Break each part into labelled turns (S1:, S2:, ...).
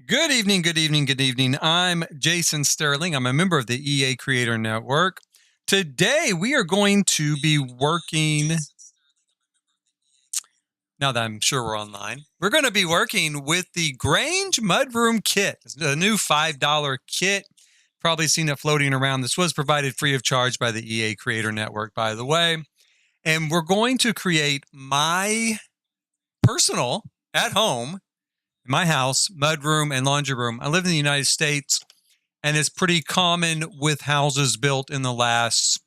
S1: Good evening, good evening, good evening. I'm Jason Sterling. I'm a member of the EA Creator Network. Today, we are going to be working, now that I'm sure we're online, we're going to be working with the Grange Mudroom kit. It's a new $5 kit. Probably seen it floating around. This was provided free of charge by the EA Creator Network, by the way. And we're going to create my personal, at home, my house, mudroom and laundry room. I live in the United States, and it's pretty common with houses built in the last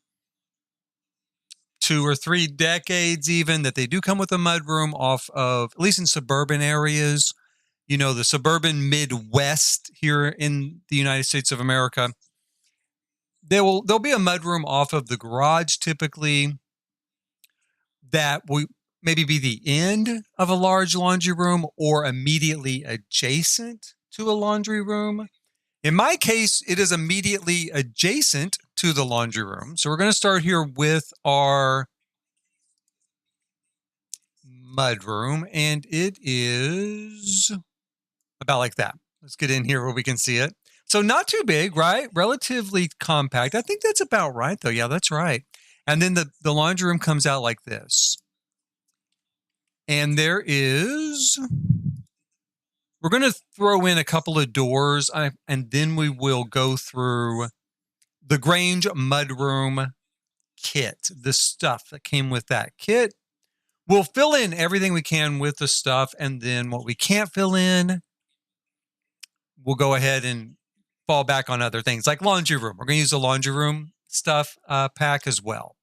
S1: 2 or 3 decades even that they do come with a mudroom off of, at least in suburban areas, the suburban Midwest here in the United States of America. There'll be a mudroom off of the garage typically that will maybe be the end of a large laundry room or immediately adjacent to a laundry room. In my case, it is immediately adjacent to the laundry room. So we're going to start here with our mudroom, and it is about like that. Let's get in here where we can see it. So not too big, right? Relatively compact. I think that's about right, though. Yeah, that's right. And then the laundry room comes out like this. And we're going to throw in a couple of doors, and then we will go through the Grange Mudroom kit, the stuff that came with that kit. We'll fill in everything we can with the stuff, and then what we can't fill in, we'll go ahead and fall back on other things, like laundry room. We're going to use the laundry room stuff pack as well.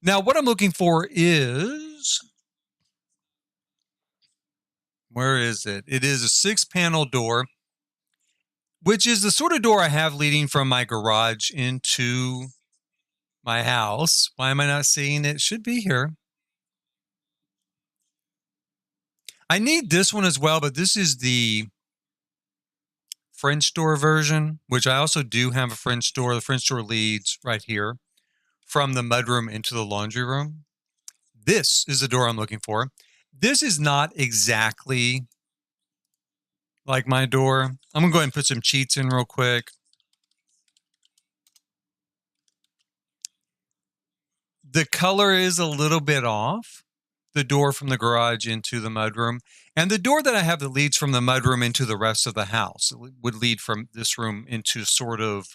S1: Now, what I'm looking for is... where is it? It is a 6-panel door, which is the sort of door I have leading from my garage into my house. Why am I not seeing it? It should be here. I need this one as well, but this is the French door version, which I also do have a French door. The French door leads right here from the mudroom into the laundry room. This is the door I'm looking for. This is not exactly like my door. I'm going to go ahead and put some cheats in real quick. The color is a little bit off. The door from the garage into the mudroom. And the door that I have that leads from the mudroom into the rest of the house, it would lead from this room into sort of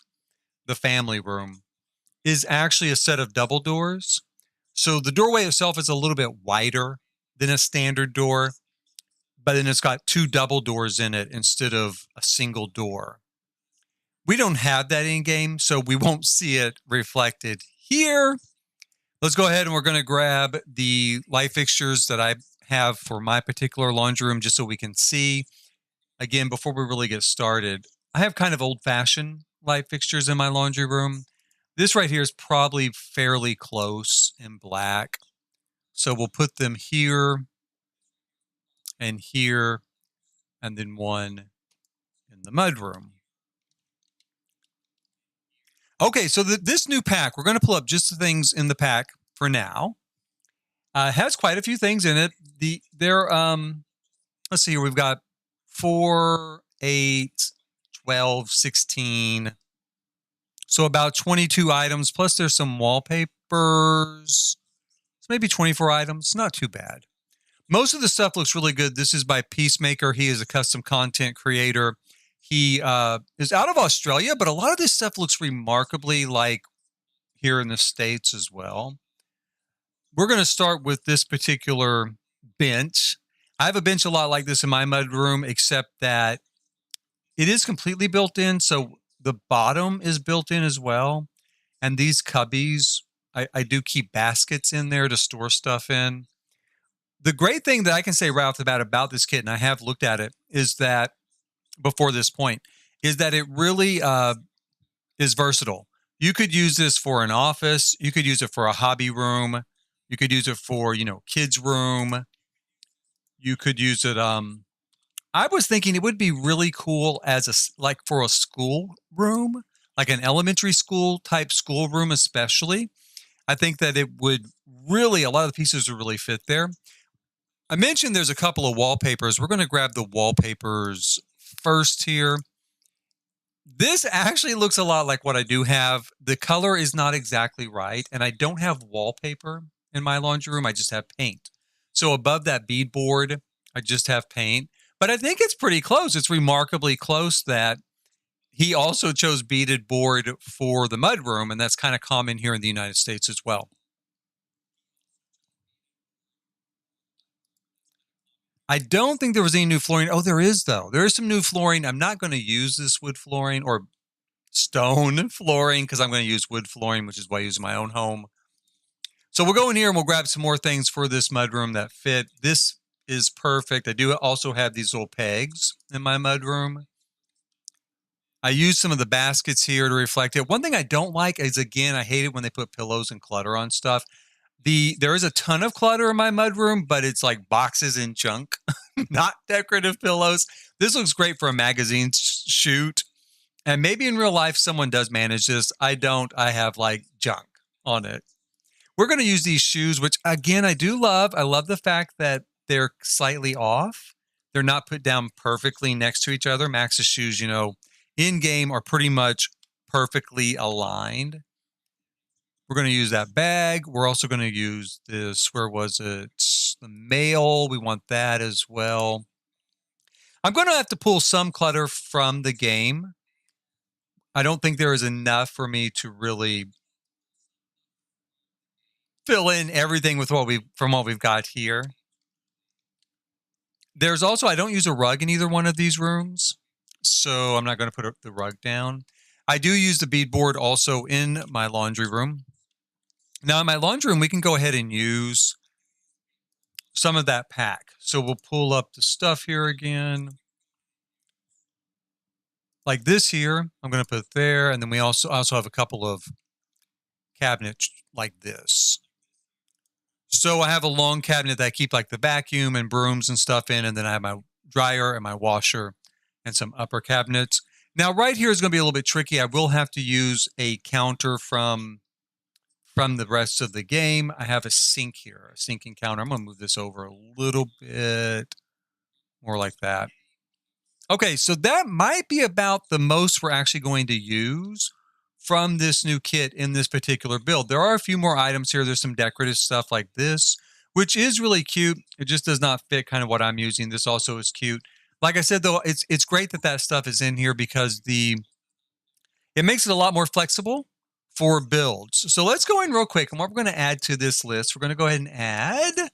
S1: the family room, is actually a set of double doors. So the doorway itself is a little bit wider than a standard door, but then it's got 2 double doors in it instead of a single door. We don't have that in game, so we won't see it reflected here. Let's go ahead and we're going to grab the light fixtures that I have for my particular laundry room just so we can see. Again, before we really get started, I have kind of old-fashioned light fixtures in my laundry room. This right here is probably fairly close in black. So we'll put them here, and then one in the mudroom. Okay, so this new pack, we're going to pull up just the things in the pack for now. It has quite a few things in it. Let's see here, we've got 4, 8, 12, 16. So about 22 items, plus there's some wallpapers. It's maybe 24 items, not too bad. Most of the stuff looks really good. This is by Peacemaker. He is a custom content creator. He is out of Australia, but a lot of this stuff looks remarkably like here in the States as well. We're going to start with this particular bench. I have a bench a lot like this in my mudroom, except that it is completely built in. So the bottom is built in as well. And these cubbies, I do keep baskets in there to store stuff in. The great thing that I can say right off the bat about this kit, and I have looked at it, is that before this point, is that it really is versatile. You could use this for an office. You could use it for a hobby room. You could use it for, kids' room. You could use it. I was thinking it would be really cool as for a school room, like an elementary school type school room, especially. I think that it would really, a lot of the pieces would really fit there. I mentioned there's a couple of wallpapers. We're going to grab the wallpapers first here. This actually looks a lot like what I do have. The color is not exactly right, and I don't have wallpaper in my laundry room. I just have paint. So above that beadboard, I just have paint. But I think it's pretty close. It's remarkably close that he also chose beaded board for the mudroom, and that's kind of common here in the United States as well. I don't think there was any new flooring. Oh, there is, though. There is some new flooring. I'm not going to use this wood flooring or stone flooring because I'm going to use wood flooring, which is what I use in my own home. So we'll go in here and we'll grab some more things for this mudroom that fit. This is perfect. I do also have these little pegs in my mudroom. I use some of the baskets here to reflect it. One thing I don't like is, again, I hate it when they put pillows and clutter on stuff. There is a ton of clutter in my mudroom, but it's like boxes and junk, not decorative pillows. This looks great for a magazine shoot. And maybe in real life, someone does manage this. I don't. I have like junk on it. We're going to use these shoes, which again, I do love. I love the fact that they're slightly off. They're not put down perfectly next to each other. Max's shoes, in game are pretty much perfectly aligned. We're going to use that bag. We're also going to use this, where was it? The mail. We want that as well. I'm going to have to pull some clutter from the game. I don't think there is enough for me to really fill in everything with what we've got here. There's also, I don't use a rug in either one of these rooms, so I'm not going to put the rug down. I do use the beadboard also in my laundry room. Now in my laundry room, we can go ahead and use some of that pack. So we'll pull up the stuff here again. Like this here, I'm going to put there, and then we also have a couple of cabinets like this. So I have a long cabinet that I keep like the vacuum and brooms and stuff in, and then I have my dryer and my washer and some upper cabinets. Now right here is going to be a little bit tricky. I will have to use a counter from the rest of the game. I have a sink here, a sinking counter. I'm going to move this over a little bit more like that. Okay, so that might be about the most we're actually going to use from this new kit in this particular build. There are a few more items here. There's some decorative stuff like this, which is really cute. It just does not fit kind of what I'm using. This also is cute. Like I said, though, it's great that stuff is in here because it makes it a lot more flexible for builds. So let's go in real quick. And what we're going to add to this list, we're going to go ahead and add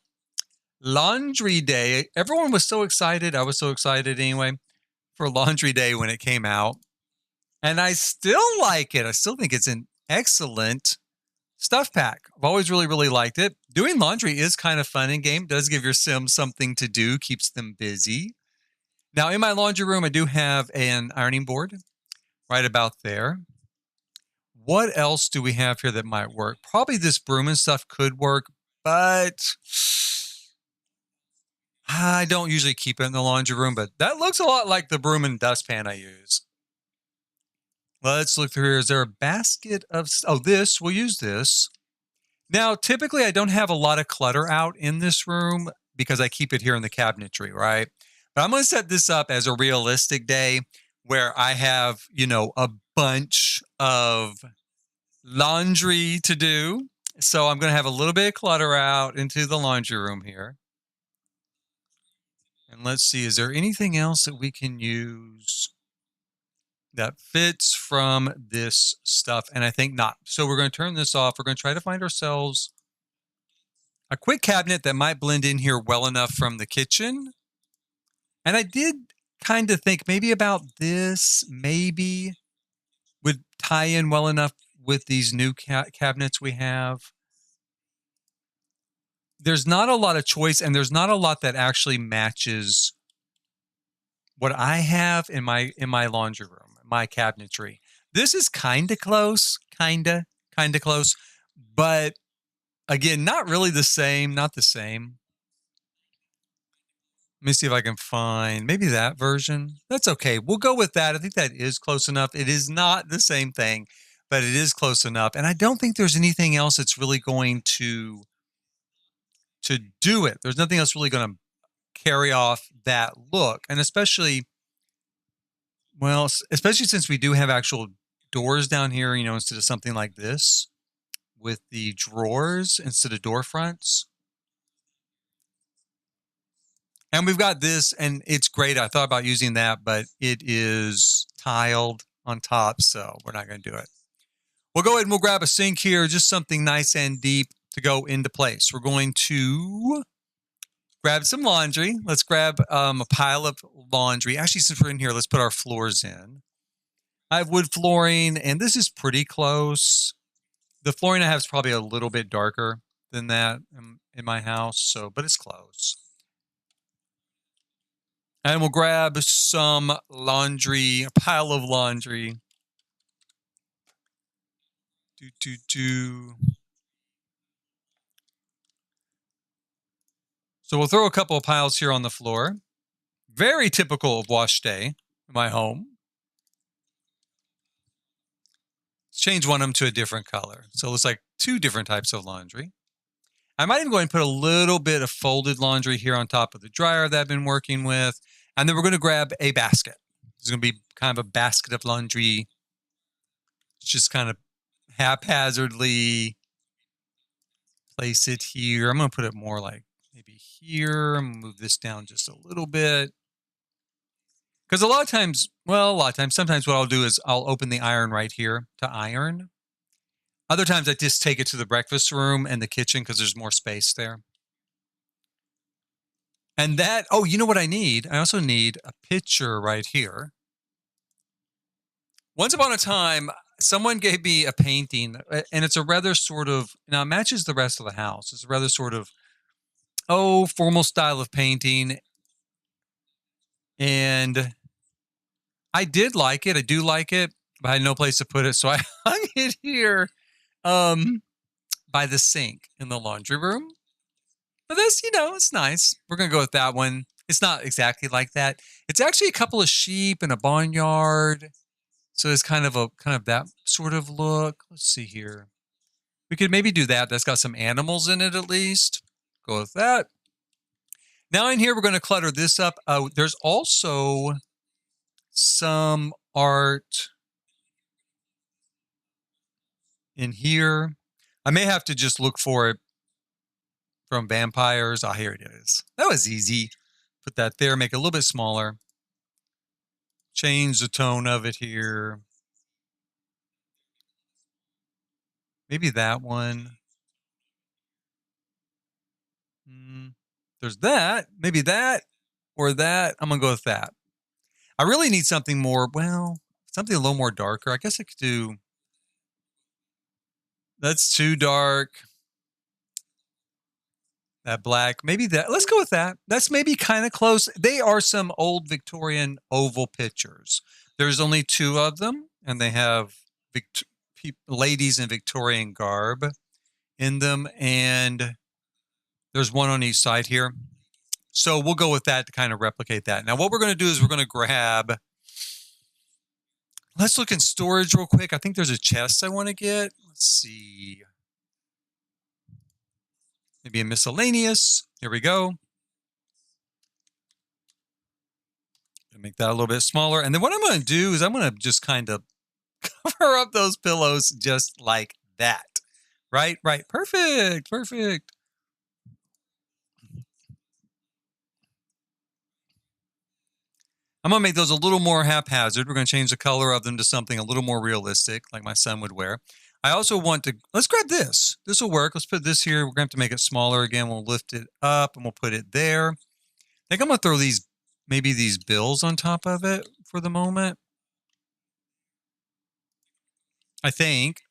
S1: Laundry Day. Everyone was so excited. I was so excited anyway for Laundry Day when it came out. And I still like it. I still think it's an excellent stuff pack. I've always really, really liked it. Doing laundry is kind of fun in game. It does give your sim something to do, keeps them busy. Now, in my laundry room, I do have an ironing board right about there. What else do we have here that might work? Probably this broom and stuff could work, but I don't usually keep it in the laundry room, but that looks a lot like the broom and dustpan I use. Let's look through here. Is there a basket of... Oh, we'll use this. Now, typically, I don't have a lot of clutter out in this room because I keep it here in the cabinetry, right? But I'm going to set this up as a realistic day where I have, a bunch of laundry to do. So I'm going to have a little bit of clutter out into the laundry room here. And let's see, is there anything else that we can use that fits from this stuff? And I think not. So we're going to turn this off. We're going to try to find ourselves a quick cabinet that might blend in here well enough from the kitchen. And I did kind of think maybe about this, maybe would tie in well enough with these new cabinets we have. There's not a lot of choice, and there's not a lot that actually matches what I have in my laundry room, my cabinetry. This is kind of close, kind of close, but again, not really the same, not the same. Let me see if I can find maybe that version. That's okay. We'll go with that. I think that is close enough. It is not the same thing, but it is close enough. And I don't think there's anything else that's really going to do it. There's nothing else really going to carry off that look. And especially Well, especially since we do have actual doors down here, instead of something like this with the drawers instead of door fronts. And we've got this, and it's great. I thought about using that, but it is tiled on top, so we're not going to do it. We'll go ahead and we'll grab a sink here, just something nice and deep to go into place. We're going to grab some laundry. Let's grab a pile of laundry. Actually, since we're in here, let's put our floors in. I have wood flooring, and this is pretty close. The flooring I have is probably a little bit darker than that in my house, but it's close. And we'll grab some laundry, a pile of laundry. So we'll throw a couple of piles here on the floor. Very typical of wash day in my home. Let's change one of them to a different color. So it looks like two different types of laundry. I might even go and put a little bit of folded laundry here on top of the dryer that I've been working with. And then we're going to grab a basket. It's going to be kind of a basket of laundry. It's just kind of haphazardly place it here. I'm going to put it more like maybe here. I'm going to move this down just a little bit. Because sometimes what I'll do is I'll open the iron right here to iron. Other times I just take it to the breakfast room and the kitchen because there's more space there. And you know what I need? I also need a picture right here. Once upon a time, someone gave me a painting, and it's a rather sort of, now it matches the rest of the house. It's a rather sort of, formal style of painting. And I did like it. I do like it, but I had no place to put it. So I hung it here by the sink in the laundry room. But that's, it's nice. We're going to go with that one. It's not exactly like that. It's actually a couple of sheep in a barnyard. So it's kind of that sort of look. Let's see here. We could maybe do that. That's got some animals in it at least. Go with that. Now in here, we're going to clutter this up. There's also some art in here. I may have to just look for it from vampires. Oh, here it is. That was easy. Put that there, make it a little bit smaller. Change the tone of it here. Maybe that one. There's that. Maybe that or that. I'm going to go with that. I really need something more, something a little more darker. I guess I could do. That's too dark. That black, maybe that. Let's go with that. That's maybe kind of close. They are some old Victorian oval pictures. There's only two of them, and they have ladies in Victorian garb in them, and there's one on each side here. So we'll go with that to kind of replicate that. Now, what we're going to do is we're going to grab. Let's look in storage real quick. I think there's a chest I want to get. Let's see. Maybe a miscellaneous. Here we go. Make that a little bit smaller. And then what I'm going to do is I'm going to just kind of cover up those pillows just like that. Right. Perfect. I'm going to make those a little more haphazard. We're going to change the color of them to something a little more realistic, like my son would wear. I also want to, let's grab this. This will work. Let's put this here. We're going to have to make it smaller again. We'll lift it up and we'll put it there. I think I'm going to throw maybe these bills on top of it for the moment. I think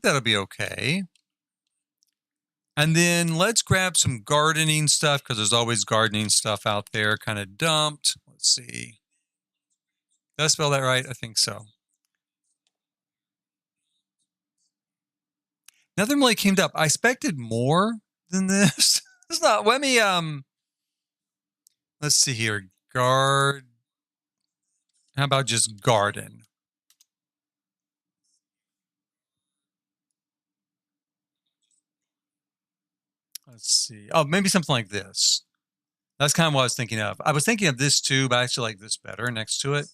S1: that'll be okay. And then let's grab some gardening stuff because there's always gardening stuff out there kind of dumped. Let's see. Did I spell that right? I think so. Nothing really came up. I expected more than this. It's not. Let me let's see here. How about just garden? Let's see. Oh, maybe something like this. That's kind of what I was thinking of. I was thinking of this too, but I actually like this better next to it.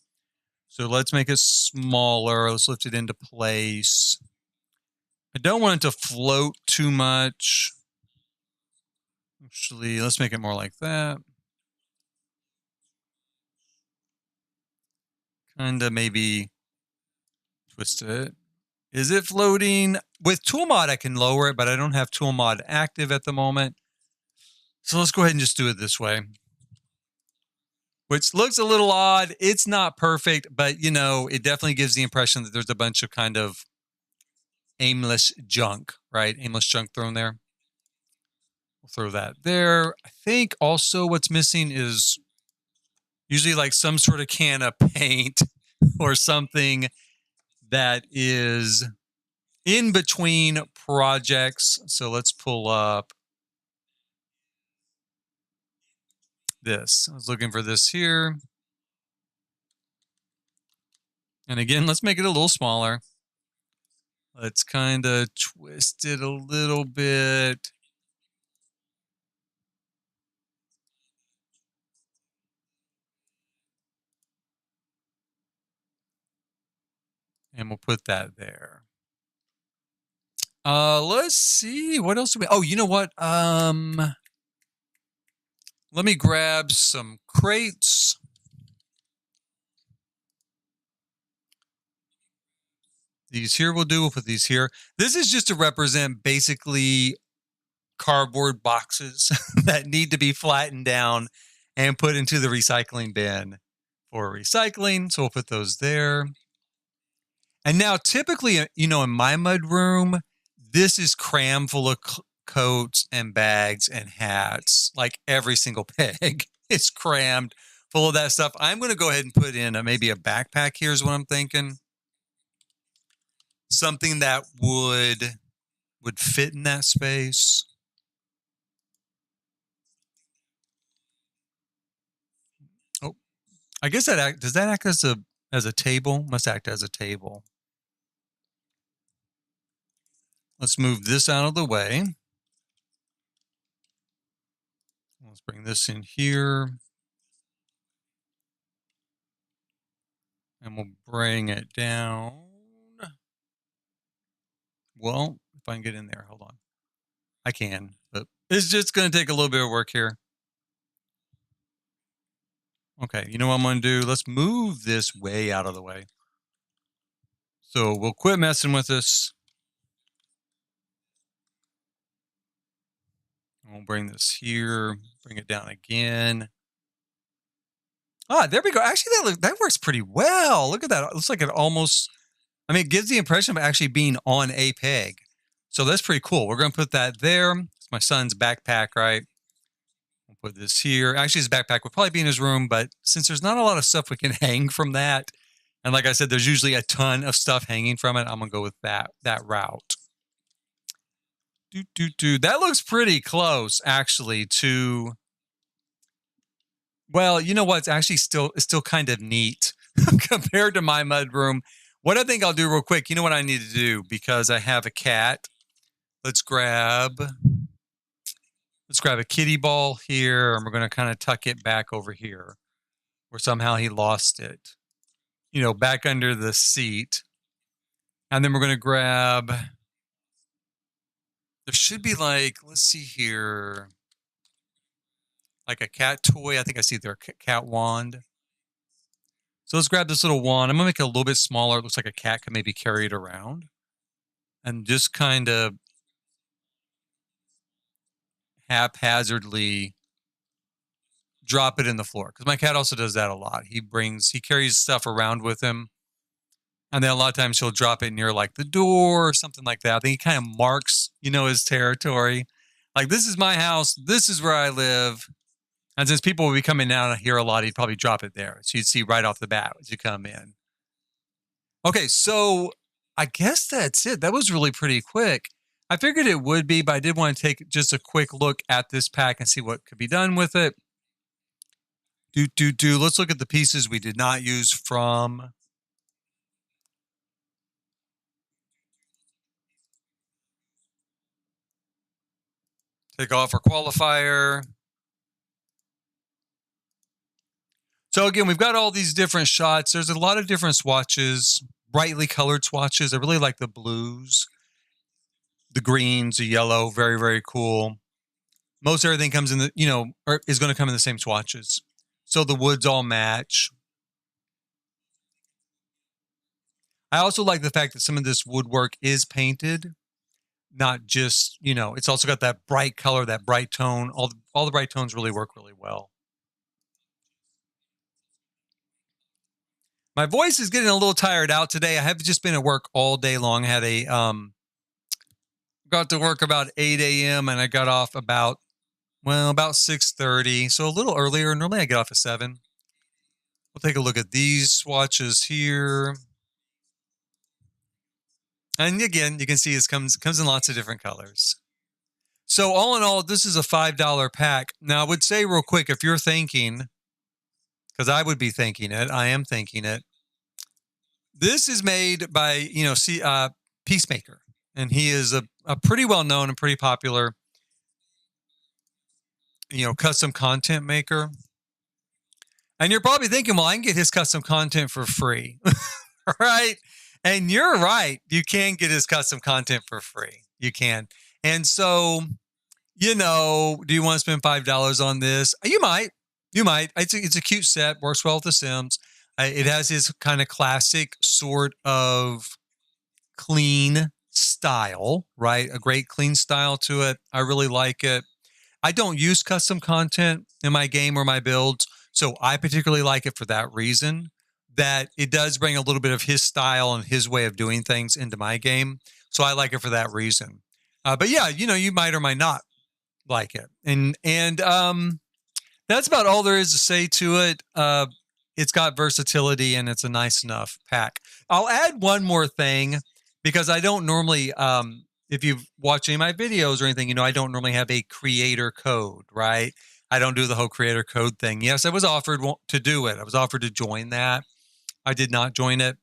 S1: So let's make it smaller. Let's lift it into place. I don't want it to float too much. Actually, let's make it more like that. Kind of maybe twist it. Is it floating? With tool mod, I can lower it, but I don't have tool mod active at the moment. So let's go ahead and just do it this way. Which looks a little odd. It's not perfect, but you know, it definitely gives the impression that there's a bunch of kind of aimless junk, right? Aimless junk thrown there. We'll throw that there. I think also what's missing is usually like some sort of can of paint or something that is in between projects. So let's pull up this. I was looking for this here. And again, let's make it a little smaller. Let's kind of twist it a little bit. And we'll put that there. Let's see. What else do we? Oh, you know what? Let me grab some crates. These here will do. We'll put these here. This is just to represent basically cardboard boxes that need to be flattened down and put into the recycling bin for recycling. So we'll put those there. And now typically, you know, in my mud room, this is crammed full of coats and bags and hats. Like every single peg is crammed full of that stuff. I'm going to go ahead and put in maybe a backpack. Here's what I'm thinking. Something that would fit in that space. Oh, I guess does that act as a table? Must act as a table. Let's move this out of the way. Let's bring this in here. And we'll bring it down. Well, if I can get in there, hold on. I can, but it's just going to take a little bit of work here. Okay, you know what I'm going to do? Let's move this way out of the way. So we'll quit messing with this. We'll bring this here, bring it down again. Ah, there we go. Actually, that works pretty well. Look at that. It looks like it almost, I mean, it gives the impression of actually being on a peg. So that's pretty cool. We're going to put that there. It's my son's backpack, right? We'll put this here. Actually, his backpack would probably be in his room, but since there's not a lot of stuff we can hang from that, and like I said, there's usually a ton of stuff hanging from it, I'm going to go with that route. That looks pretty close, actually, to... Well, you know what? It's still kind of neat compared to my mudroom. What I think I'll do real quick, you know what I need to do? Because I have a cat. Let's grab a kitty ball here, and we're going to kind of tuck it back over here where somehow he lost it. You know, back under the seat. And then we're going to grab, there should be like, let's see here, like a cat toy. I think I see their cat wand. So let's grab this little wand. I'm going to make it a little bit smaller. It looks like a cat could maybe carry it around. And just kind of haphazardly drop it in the floor. Because my cat also does that a lot. He carries stuff around with him. And then a lot of times he'll drop it near like the door or something like that. I think he kind of marks, you know, his territory. Like, this is my house. This is where I live. And since people will be coming down here a lot, he'd probably drop it there. So you'd see right off the bat as you come in. Okay, so I guess that's it. That was really pretty quick. I figured it would be, but I did want to take just a quick look at this pack and see what could be done with it. Let's look at the pieces we did not use from. Take off our qualifier. So again, we've got all these different shots. There's a lot of different swatches, brightly colored swatches. I really like the blues, the greens, the yellow. Very, very cool. Most everything comes in the, or is going to come in the same swatches. So the woods all match. I also like the fact that some of this woodwork is painted, not just, it's also got that bright color, that bright tone. All the bright tones really work really well. My voice is getting a little tired out today. I have just been at work all day long. Had got to work about 8 a.m. and I got off about 6:30. So a little earlier. Normally I get off at 7. We'll take a look at these swatches here. And again, you can see it comes in lots of different colors. So all in all, this is a $5 pack. Now I would say real quick, if you're thinking, because I would be thinking it, I am thinking it. This is made by, Peacemaker. And he is a pretty well-known and pretty popular, custom content maker. And you're probably thinking, well, I can get his custom content for free, right? And you're right. You can get his custom content for free. You can. And so, do you want to spend $5 on this? You might. It's a cute set. Works well with The Sims. It has his kind of classic sort of clean style, right? A great clean style to it. I really like it. I don't use custom content in my game or my builds, so I particularly like it for that reason, that it does bring a little bit of his style and his way of doing things into my game. So I like it for that reason. But yeah, you might or might not like it. And that's about all there is to say to it. It's got versatility and it's a nice enough pack. I'll add one more thing because I don't normally, if you've watched any of my videos or anything, I don't normally have a creator code, right? I don't do the whole creator code thing. Yes, I was offered to do it. I was offered to join that. I did not join it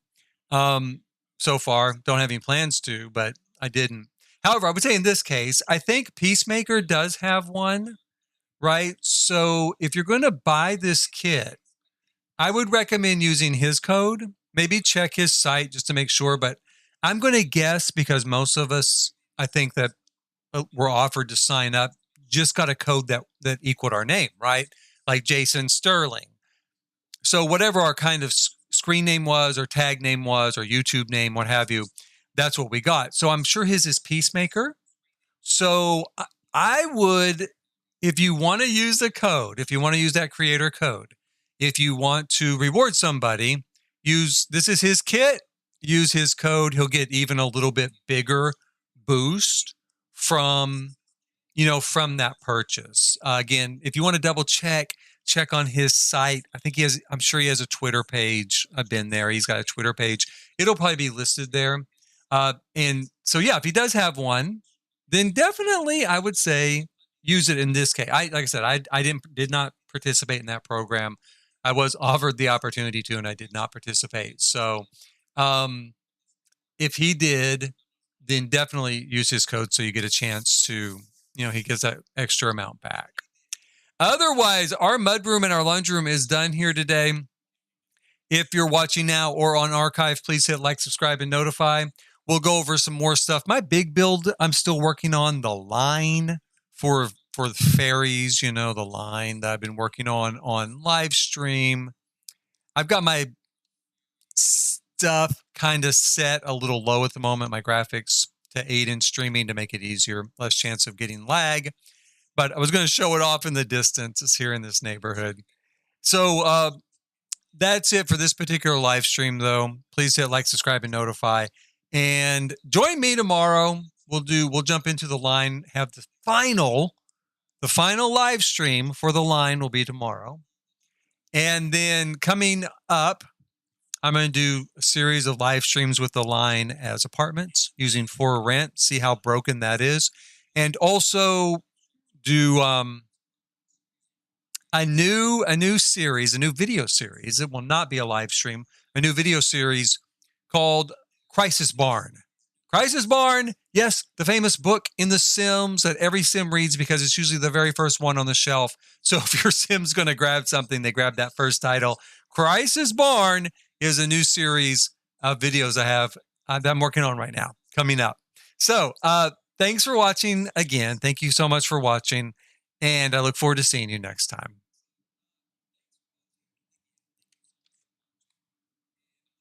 S1: so far. Don't have any plans to, but I didn't. However, I would say in this case, I think Peacemaker does have one, right? So if you're going to buy this kit, I would recommend using his code. Maybe check his site just to make sure, but I'm going to guess because most of us, I think that were offered to sign up, just got a code that equaled our name, right? Like Jason Sterling. So whatever our kind of screen name was or tag name was or YouTube name, what have you, that's what we got. So I'm sure his is Peacemaker. So I would, if you want to use the code, if you want to use that creator code, if you want to reward somebody, this is his kit, use his code. He'll get even a little bit bigger boost from that purchase. Again, if you want to double check on his site. I'm sure he has a Twitter page. I've been there. He's got a Twitter page. It'll probably be listed there. And so, yeah, if he does have one, then definitely I would say use it in this case. Like I said, I did not participate in that program. I was offered the opportunity to, and I did not participate. So if he did, then definitely use his code so you get a chance to, he gets that extra amount back. Otherwise, our mudroom and our lunch room is done here today. If you're watching now or on archive, please hit like, subscribe, and notify. We'll go over some more stuff. My big build, I'm still working on the line for the fairies, the line that I've been working on live stream. I've got my stuff kind of set a little low at the moment, my graphics, to aid in streaming to make it easier, less chance of getting lag. But I was going to show it off in the distance. It's here in this neighborhood. So that's it for this particular live stream, though. Please hit like, subscribe, and notify. And join me tomorrow. We'll jump into the line, have the final live stream for the line will be tomorrow. And then coming up, I'm going to do a series of live streams with the line as apartments using for rent, see how broken that is. And also do a new series, a new video series. It will not be a live stream, a new video series called Crisis Barn. Crisis Barn, yes, the famous book in The Sims that every sim reads because it's usually the very first one on the shelf. So if your sim's going to grab something, they grab that first title. Crisis Barn is a new series of videos I have that I'm working on right now, coming up. So thanks for watching again. Thank you so much for watching, and I look forward to seeing you next time.